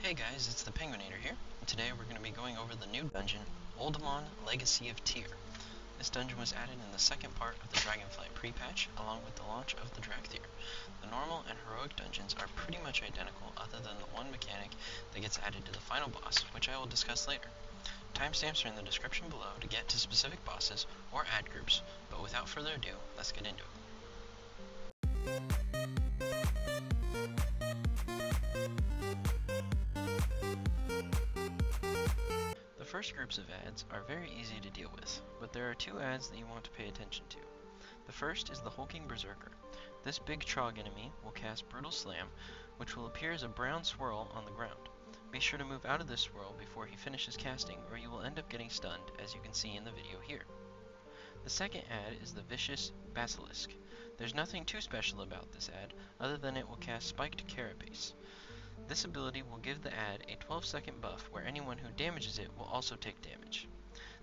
Hey guys, it's the Painguinator here. Today we're going to be going over the new dungeon, Uldaman Legacy of Tyr. This dungeon was added in the second part of the Dragonflight pre-patch, along with the launch of the Dragthyr. The normal and heroic dungeons are pretty much identical other than the one mechanic that gets added to the final boss, which I will discuss later. Timestamps are in the description below to get to specific bosses or ad groups, but without further ado, let's get into it. The first groups of ads are very easy to deal with, but there are two ads that you want to pay attention to. The first is the Hulking Berserker. This big Trog enemy will cast Brutal Slam, which will appear as a brown swirl on the ground. Be sure to move out of this swirl before he finishes casting, or you will end up getting stunned, as you can see in the video here. The second ad is the Vicious Basilisk. There's nothing too special about this ad, other than it will cast Spiked Carapace. This ability will give the ad a 12-second buff where anyone who damages it will also take damage.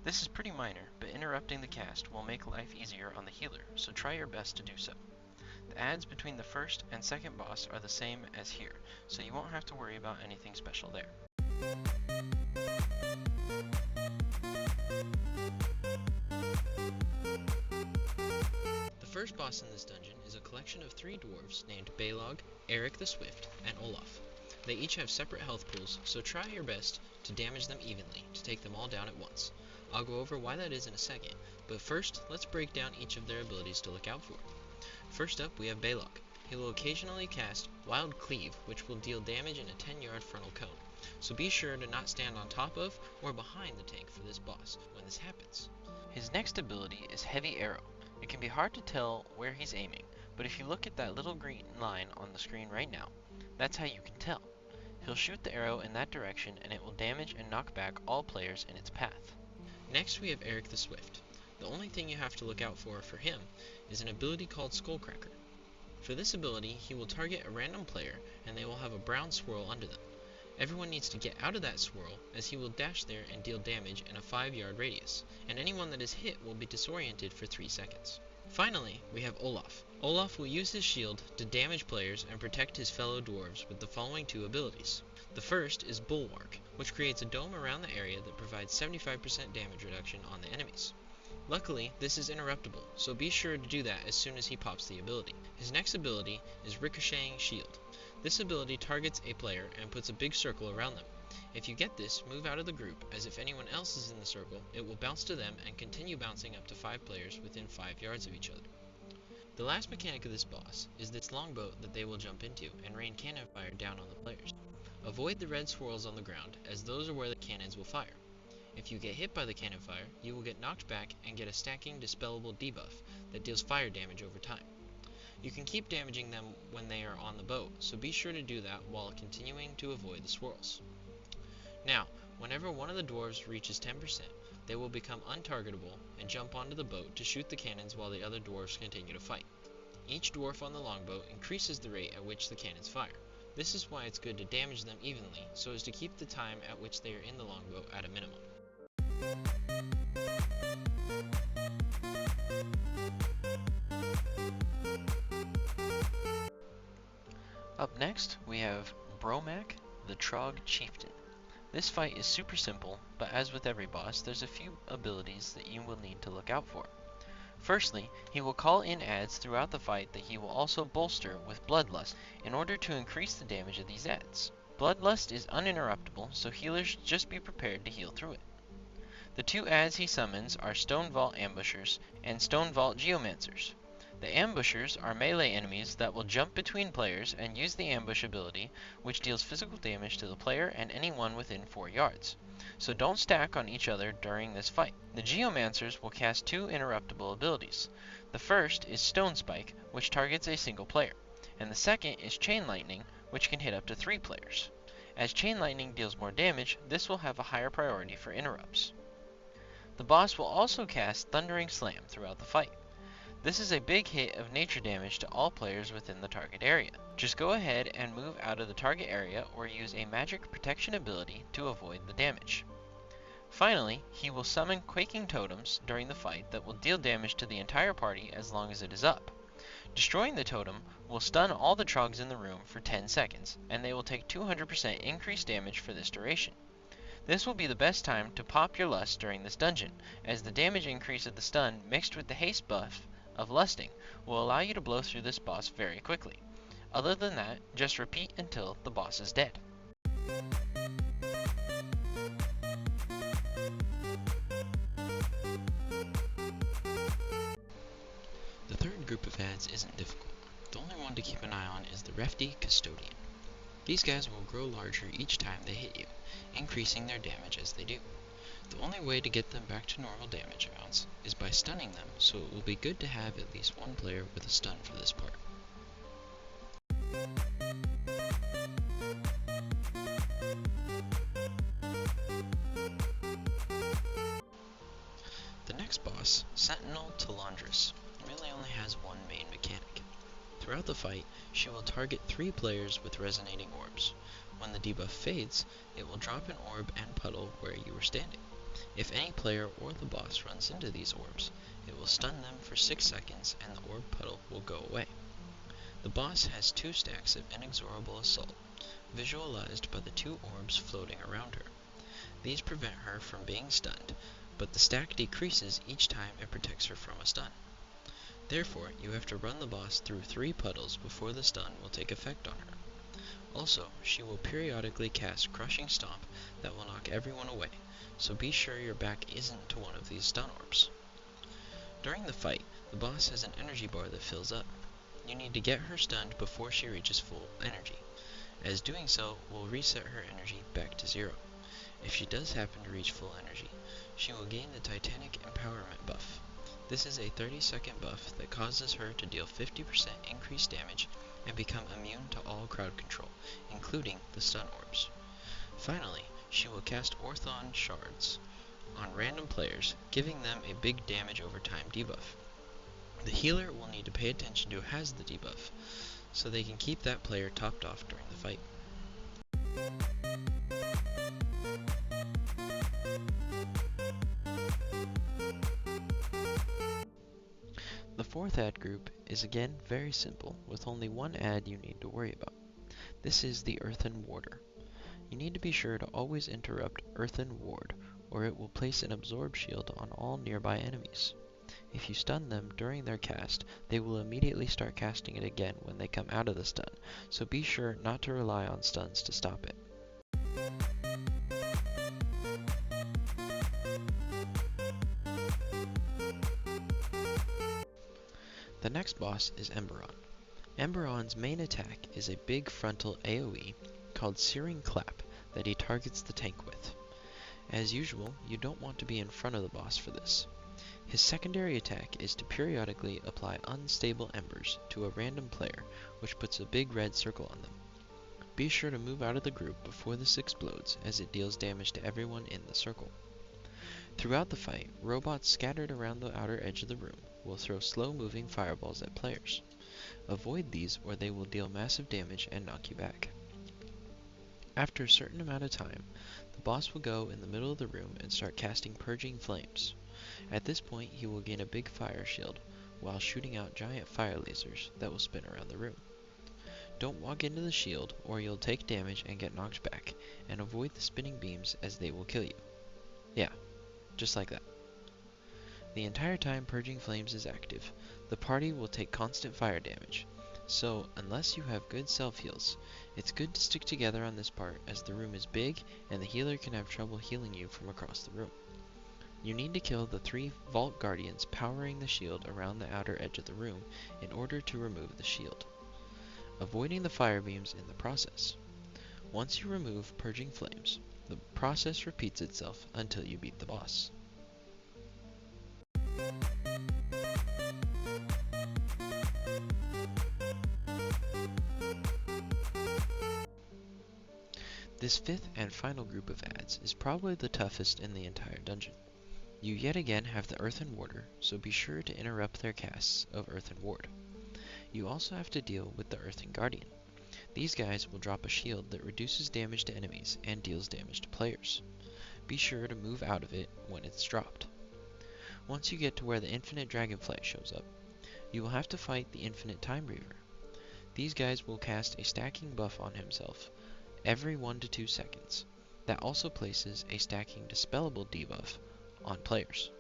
This is pretty minor, but interrupting the cast will make life easier on the healer, so try your best to do so. The ads between the first and second boss are the same as here, so you won't have to worry about anything special there. The first boss in this dungeon is a collection of three dwarves named Balog, Eric the Swift, and Olaf. They each have separate health pools, so try your best to damage them evenly to take them all down at once. I'll go over why that is in a second, but first let's break down each of their abilities to look out for. First up we have Balog. He will occasionally cast Wild Cleave, which will deal damage in a 10-yard frontal cone, so be sure to not stand on top of or behind the tank for this boss when this happens. His next ability is Heavy Arrow. It can be hard to tell where he's aiming, but if you look at that little green line on the screen right now, that's how you can tell. He'll shoot the arrow in that direction and it will damage and knock back all players in its path. Next we have Eric the Swift. The only thing you have to look out for him is an ability called Skullcracker. For this ability, he will target a random player and they will have a brown swirl under them. Everyone needs to get out of that swirl as he will dash there and deal damage in a 5-yard radius, and anyone that is hit will be disoriented for 3 seconds. Finally, we have Olaf. Olaf will use his shield to damage players and protect his fellow dwarves with the following two abilities. The first is Bulwark, which creates a dome around the area that provides 75% damage reduction on the enemies. Luckily, this is interruptible, so be sure to do that as soon as he pops the ability. His next ability is Ricocheting Shield. This ability targets a player and puts a big circle around them. If you get this, move out of the group, as if anyone else is in the circle, it will bounce to them and continue bouncing up to 5 players within 5 yards of each other. The last mechanic of this boss is this longboat that they will jump into and rain cannon fire down on the players. Avoid the red swirls on the ground, as those are where the cannons will fire. If you get hit by the cannon fire, you will get knocked back and get a stacking dispellable debuff that deals fire damage over time. You can keep damaging them when they are on the boat, so be sure to do that while continuing to avoid the swirls. Now, whenever one of the dwarves reaches 10%, they will become untargetable and jump onto the boat to shoot the cannons while the other dwarves continue to fight. Each dwarf on the longboat increases the rate at which the cannons fire. This is why it's good to damage them evenly, so as to keep the time at which they are in the longboat at a minimum. Up next, we have Bromak, the Trog Chieftain. This fight is super simple, but as with every boss, there's a few abilities that you will need to look out for. Firstly, he will call in ads throughout the fight that he will also bolster with Bloodlust in order to increase the damage of these ads. Bloodlust is uninterruptible, so healers just be prepared to heal through it. The two ads he summons are Stone Vault Ambushers and Stone Vault Geomancers. The Ambushers are melee enemies that will jump between players and use the ambush ability, which deals physical damage to the player and anyone within 4 yards. So don't stack on each other during this fight. The Geomancers will cast two interruptible abilities. The first is Stone Spike, which targets a single player, and the second is Chain Lightning, which can hit up to 3 players. As Chain Lightning deals more damage, this will have a higher priority for interrupts. The boss will also cast Thundering Slam throughout the fight. This is a big hit of nature damage to all players within the target area. Just go ahead and move out of the target area or use a magic protection ability to avoid the damage. Finally, he will summon Quaking Totems during the fight that will deal damage to the entire party as long as it is up. Destroying the totem will stun all the trogs in the room for 10 seconds, and they will take 200% increased damage for this duration. This will be the best time to pop your lust during this dungeon, as the damage increase of the stun mixed with the haste buff of lusting will allow you to blow through this boss very quickly. Other than that, just repeat until the boss is dead. The third group of ads isn't difficult. The only one to keep an eye on is the Refty Custodian. These guys will grow larger each time they hit you, increasing their damage as they do. The only way to get them back to normal damage amounts is by stunning them, so it will be good to have at least one player with a stun for this part. The next boss, Sentinel Talandris, really only has one main mechanic. Throughout the fight, she will target 3 players with resonating orbs. When the debuff fades, it will drop an orb and puddle where you were standing. If any player or the boss runs into these orbs, it will stun them for 6 seconds and the orb puddle will go away. The boss has 2 stacks of inexorable assault, visualized by the 2 orbs floating around her. These prevent her from being stunned, but the stack decreases each time it protects her from a stun. Therefore, you have to run the boss through 3 puddles before the stun will take effect on her. Also, she will periodically cast Crushing Stomp that will knock everyone away, so be sure your back isn't to one of these stun orbs. During the fight, the boss has an energy bar that fills up. You need to get her stunned before she reaches full energy, as doing so will reset her energy back to 0. If she does happen to reach full energy, she will gain the Titanic Empowerment buff. This is a 30-second buff that causes her to deal 50% increased damage and become immune to all crowd control, including the stun orbs. Finally, she will cast Orthon Shards on random players, giving them a big damage over time debuff. The healer will need to pay attention to who has the debuff, so they can keep that player topped off during the fight. The fourth ad group is again very simple, with only one ad you need to worry about. This is the Earthen Warder. You need to be sure to always interrupt Earthen Ward, or it will place an absorb shield on all nearby enemies. If you stun them during their cast, they will immediately start casting it again when they come out of the stun, so be sure not to rely on stuns to stop it. The next boss is Emberon. Emberon's main attack is a big frontal AoE called Searing Clap that he targets the tank with. As usual, you don't want to be in front of the boss for this. His secondary attack is to periodically apply unstable embers to a random player, which puts a big red circle on them. Be sure to move out of the group before this explodes, as it deals damage to everyone in the circle. Throughout the fight, robots scattered around the outer edge of the room will throw slow-moving fireballs at players. Avoid these or they will deal massive damage and knock you back. After a certain amount of time, the boss will go in the middle of the room and start casting Purging Flames. At this point, he will gain a big fire shield, while shooting out giant fire lasers that will spin around the room. Don't walk into the shield, or you'll take damage and get knocked back, and avoid the spinning beams as they will kill you. Yeah, just like that. The entire time Purging Flames is active, the party will take constant fire damage, so unless you have good self-heals, it's good to stick together on this part as the room is big and the healer can have trouble healing you from across the room. You need to kill the 3 Vault Guardians powering the shield around the outer edge of the room in order to remove the shield, avoiding the fire beams in the process. Once you remove Purging Flames, the process repeats itself until you beat the boss. This fifth and final group of ads is probably the toughest in the entire dungeon. You yet again have the Earthen Warder, so be sure to interrupt their casts of Earthen Ward. You also have to deal with the Earthen Guardian. These guys will drop a shield that reduces damage to enemies and deals damage to players. Be sure to move out of it when it's dropped. Once you get to where the infinite Dragonflight shows up, you will have to fight the Infinite Time Reaver. These guys will cast a stacking buff on himself every 1 to 2 seconds. That also places a stacking dispellable debuff on players.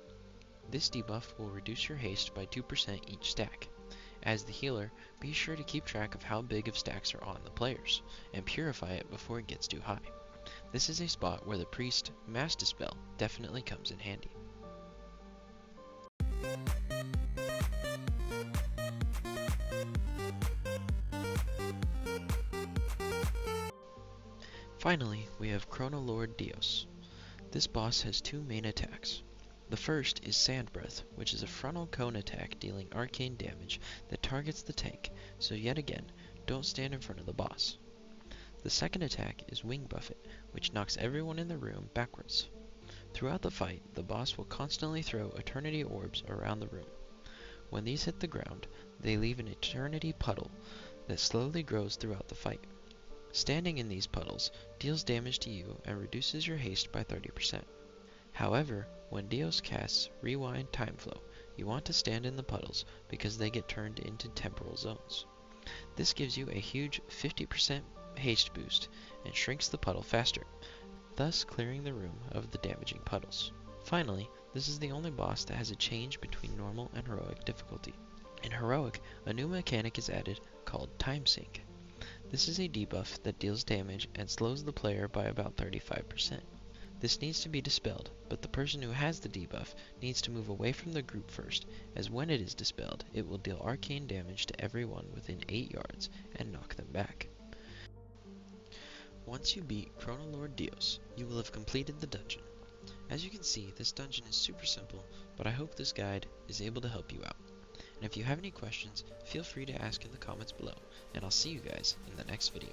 This debuff will reduce your haste by 2% each stack. As the healer, be sure to keep track of how big of stacks are on the players, and purify it before it gets too high. This is a spot where the priest Mass Dispel definitely comes in handy. Finally, we have Chronoloord Dios. This boss has 2 main attacks. The first is Sand Breath, which is a frontal cone attack dealing arcane damage that targets the tank, so yet again, don't stand in front of the boss. The second attack is Wing Buffet, which knocks everyone in the room backwards. Throughout the fight, the boss will constantly throw Eternity Orbs around the room. When these hit the ground, they leave an Eternity Puddle that slowly grows throughout the fight. Standing in these puddles deals damage to you and reduces your haste by 30%. However, when Dios casts Rewind Time Flow, you want to stand in the puddles because they get turned into temporal zones. This gives you a huge 50% haste boost and shrinks the puddle faster, thus clearing the room of the damaging puddles. Finally, this is the only boss that has a change between normal and heroic difficulty. In heroic, a new mechanic is added called Time Sink. This is a debuff that deals damage and slows the player by about 35%. This needs to be dispelled, but the person who has the debuff needs to move away from the group first, as when it is dispelled, it will deal arcane damage to everyone within 8 yards and knock them back. Once you beat Chronoloord Dios, you will have completed the dungeon. As you can see, this dungeon is super simple, but I hope this guide is able to help you out. And if you have any questions, feel free to ask in the comments below, and I'll see you guys in the next video.